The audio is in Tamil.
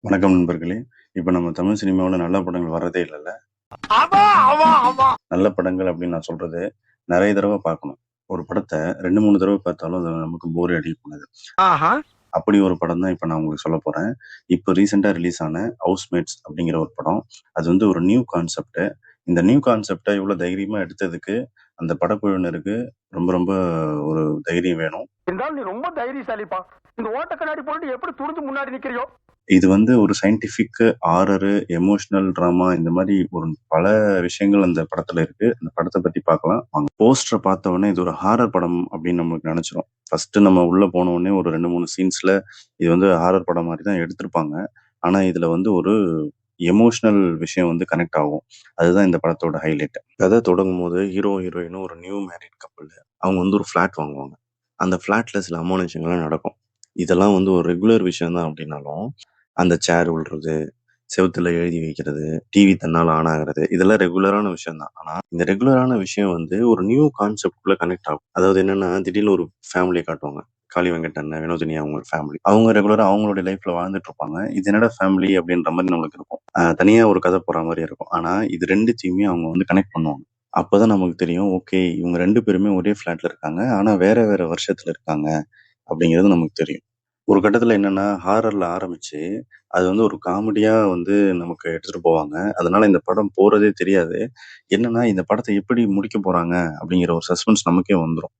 வணக்கம் நண்பர்களே. இப்ப நம்ம தமிழ் சினிமாவுல நல்ல படங்கள் வர்றதே இல்லல்ல. நல்ல படங்கள் அப்படின்னு நான் சொல்றது, நெறைய தடவ பார்க்கணும். ஒரு படத்த 2, 3 தடவ பார்த்தாலும் அது நமக்கு போரே அடிக்கக்கூடாது. அப்படி ஒரு படம் தான் இப்ப நான் உங்களுக்கு சொல்லப் போறேன். இப்ப ரீசென்ட்டா ரிலீஸ் ஆன ஹவுஸ்மேட்ஸ் அப்படிங்கிற ஒரு படம். அது வந்து ஒரு நியூ கான்செப்ட். இந்த நியூ கான்செப்ட்ட இவ்வளவு தைரியமா எடுத்ததுக்கு, அந்த படக்குழுவினருக்கு ரொம்ப ரொம்ப ஒரு தைரியம் வேணும். இருந்தாலும் நீ ரொம்ப தைரியசாலிப்பா. இந்த ஓட்ட கண்ணாடி போட்டு எப்படி துணிஞ்சு முன்னாடி நிக்கிறியோ? இது வந்து ஒரு சயின்டிஃபிக், ஹாரரு, எமோஷனல் டிராமா இந்த மாரி ஒரு பல விஷயங்கள் அந்த படத்துல இருக்கு. அந்த படத்த பத்தி பார்க்கலாம் வாங்க. போஸ்டர பார்த்த உடனே இது ஒரு ஹாரர் படம் அப்படின்னு நமக்கு நெனச்சிரும். ஃபர்ஸ்ட்டு நம்ம உள்ள போன உடனே ஒரு 2, 3 சீன்ஸ்ல இது வந்து ஹாரர் படம் மாரி தான் எடுத்திருப்பாங்க. ஆனா இதுல வந்து ஒரு எமோஷனல் விஷயம் வந்து கனெக்ட் ஆகும். அதுதான் இந்த படத்தோட ஹைலைட். கதை தொடங்கும்போது ஹீரோ, ஹீரோயினும் ஒரு நியூ மேரிட் கப்புள். அவங்க வந்து ஒரு ஃப்ளாட் வாங்குவாங்க. அந்த ஃப்ளாட்ல சில அமானுஷங்கள்லாம் நடக்கும். இதெல்லாம் வந்து ஒரு ரெகுலர் விஷயம் தான் அப்படின்னாலும், அந்த சேர் விழுறது, செவுத்துல எழுதி வைக்கிறது, டிவி தன்னால ஆன் ஆகுறது, இதெல்லாம் ரெகுலரான விஷயம் தான். ஆனா, இந்த ரெகுலரான விஷயம் வந்து ஒரு நியூ கான்செப்ட்குள்ள கனெக்ட் ஆகும். அதாவது என்னன்னா, திடீர்னு ஒரு ஃபேமிலிய காட்டுவாங்க. காளி வெங்கட் அண்ணன், வினோதினி அவங்க ஃபேமிலி. அவங்க ரெகுலரா அவங்களுடைய லைஃப்ல வாழ்ந்துட்டு இருப்பாங்க. இது என்னடா ஃபேமிலி அப்படின்ற மாரி நம்மளுக்கு இருக்கும். தனியா ஒரு கதை போற மாரி இருக்கும். ஆனா, இது 2த்தையுமே அவங்க வந்து கனெக்ட் பண்ணுவாங்க. அப்பதான் நமக்கு தெரியும், ஓகே இவங்க 2 பேருமே ஒரே ஃப்ளாட்ல இருக்காங்க. ஆனா வேற வேற வருஷத்துல இருக்காங்க அப்படிங்கிறது நமக்கு தெரியும். ஒரு கட்டத்துல என்னன்னா, ஹாரர்ல ஆரம்பிச்சு, அது வந்து ஒரு காமெடியா வந்து நமக்கு எடுத்துட்டு போவாங்க. அதனால இந்த படம் போறதே தெரியாது. என்னன்னா, இந்த படத்த எப்படி முடிக்கப் போறாங்க அப்படிங்கிற ஒரு சஸ்பென்ஸ் நமக்கே வந்துரும்.